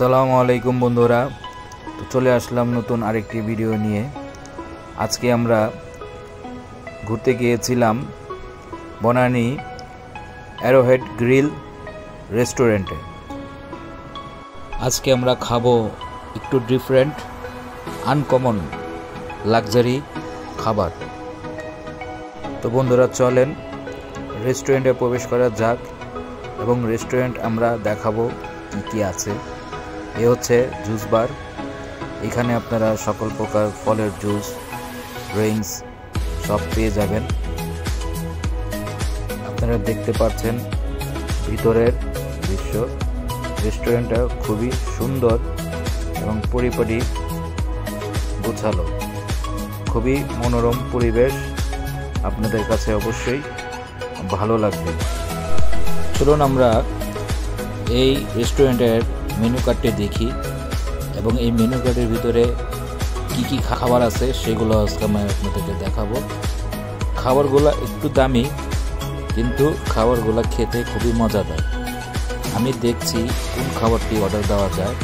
আসসালামু আলাইকুম বন্ধুরা, তো চলে আসলাম নতুন আরেকটি ভিডিও নিয়ে। আজকে আমরা ঘুরতে গিয়েছিলাম বনানী অ্যারোহেড গ্রিল রেস্টুরেন্টে। আজকে আমরা খাবো একটু ডিফারেন্ট, আনকমন লাক্সারি খাবার। তো বন্ধুরা চলেন রেস্টুরেন্টে প্রবেশ করা যাক এবং রেস্টুরেন্ট আমরা দেখাবো কী কী আছে। এ হচ্ছে জুস বার। এখানে আপনারা সকল প্রকার ফলের জুস, ড্রিঙ্কস সব পেয়ে যাবেন। আপনারা দেখতে পাচ্ছেন ভিতরের দৃশ্য। রেস্টুরেন্টটা খুবই সুন্দর এবং পরিপাটি গোছালো, খুবই মনোরম পরিবেশ। আপনাদের কাছে অবশ্যই ভালো লাগবে। চলুন আমরা এই রেস্টুরেন্টের মেনু কার্ডটি দেখি এবং এই মেনু কার্ডের ভিতরে কি কি খাবার আছে সেগুলো আজকে আমি আপনাদেরকে দেখাবো। খাবারগুলো একটু দামি, কিন্তু খাবারগুলো খেতে খুবই মজাদার। আমি দেখছি কোন খাবারটি অর্ডার দেওয়া যায়।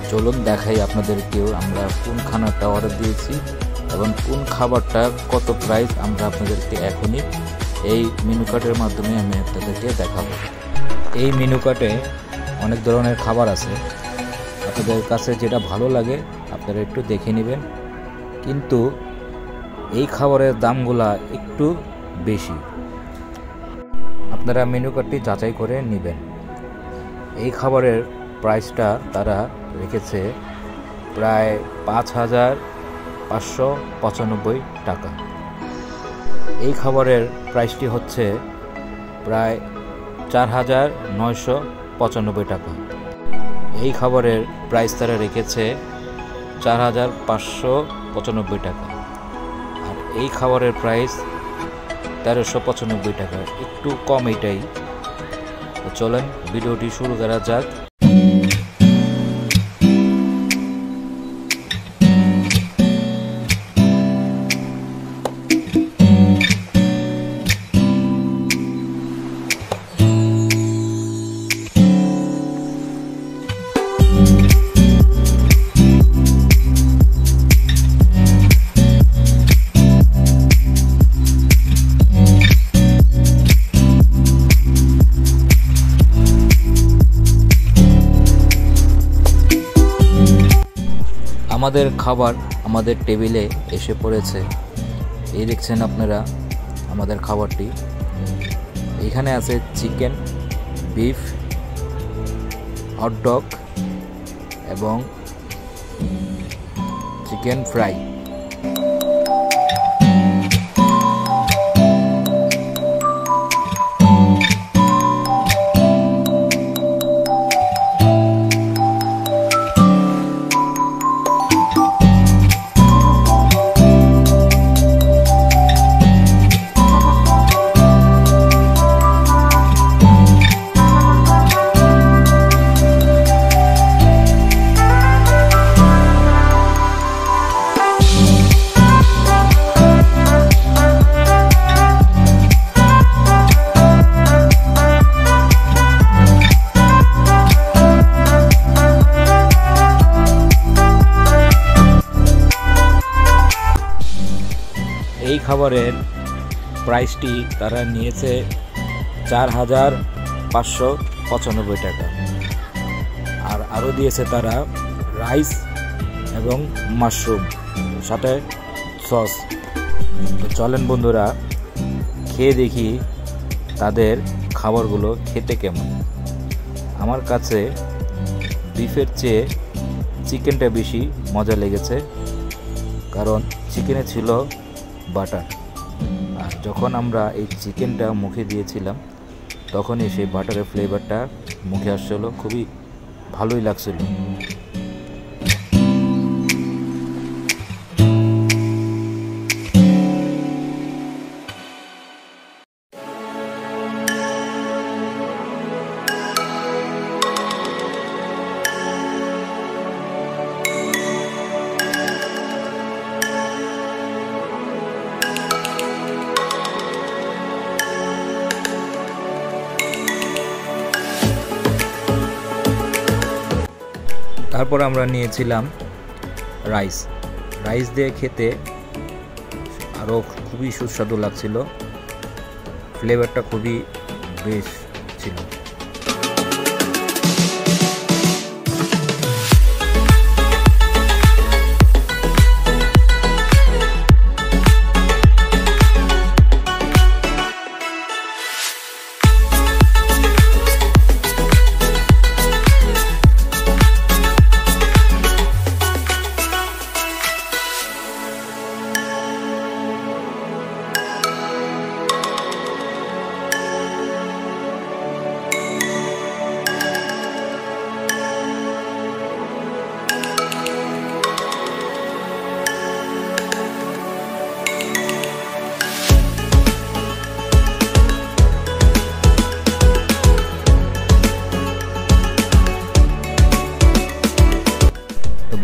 চলুন দেখাই আপনাদেরকেও আমরা কোন খানাটা অর্ডার দিয়েছি এবং কোন খাবারটা কত প্রাইস আমরা আপনাদেরকে এখনই এই মেনু কার্ডের মাধ্যমে আমি আপনাদেরকে দেখাবো। এই মেনু কার্ডে অনেক ধরনের খাবার আছে। আপনাদের কাছে যেটা ভালো লাগে আপনারা একটু দেখে নেবেন, কিন্তু এই খাবারের দামগুলা একটু বেশি। আপনারা মেনু কার্ডটি যাচাই করে নেবেন। এই খাবারের প্রাইসটা তারা রেখেছে প্রায় ৫,৫৯৫ টাকা। এই খাবারের প্রাইসটি হচ্ছে প্রায় ৪,৯৯৫ টাকা। এই খাবারের প্রাইস তারা রেখেছে ৪,৫৯৫ টাকা। আর এই খাবারের প্রাইস ১৩৯৫ টাকা, একটু কম এটাই। চলেন ভিডিওটি শুরু করা যাক। আমাদের খাবার আমাদের টেবিলে এসে পড়েছে। এই দেখছেন আপনারা আমাদের খাবারটি। এখানে আছে চিকেন, বিফ, হটডগ এবং চিকেন ফ্রাই। এই খাবারের প্রাইসটি তারা নিয়েছে ৪,৫৯৫ টাকা। আর আরও দিয়েছে তারা রাইস এবং মাশরুম, সাথে সস। তো চলেন বন্ধুরা খেয়ে দেখি তাদের খাবারগুলো খেতে কেমন। আমার কাছে বিফের চেয়ে চিকেনটা বেশি মজা লেগেছে, কারণ চিকেনে ছিল বাটার। আর যখন আমরা এই চিকেনটা মুখে দিয়েছিলাম তখনই সেই বাটারের ফ্লেভারটা মুখে আসছিল, খুবই ভালোই লাগছিল। তারপর আমরা নিয়েছিলাম রাইস দিয়ে খেতে আরও খুবই সুস্বাদু লাগছিল, ফ্লেভারটা খুবই বেশ ছিল।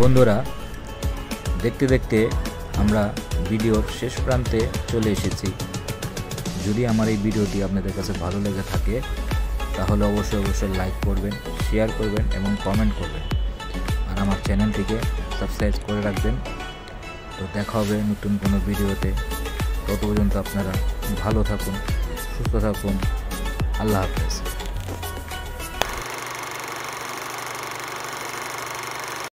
বন্ধুরা, দেখতে দেখতে আমরা ভিডিওর শেষ প্রান্তে চলে এসেছি। যদি আমার এই ভিডিওটি আপনাদের কাছে ভালো লেগে থাকে তাহলে অবশ্যই লাইক করবেন, শেয়ার করবেন এবং কমেন্ট করবেন, আর আমার চ্যানেলটিকে সাবস্ক্রাইব করে রাখবেন। তো দেখা হবে নতুন কোনো ভিডিওতে। তত পর্যন্ত আপনারা ভালো থাকুন, সুস্থ থাকুন। আল্লাহ হাফেজ।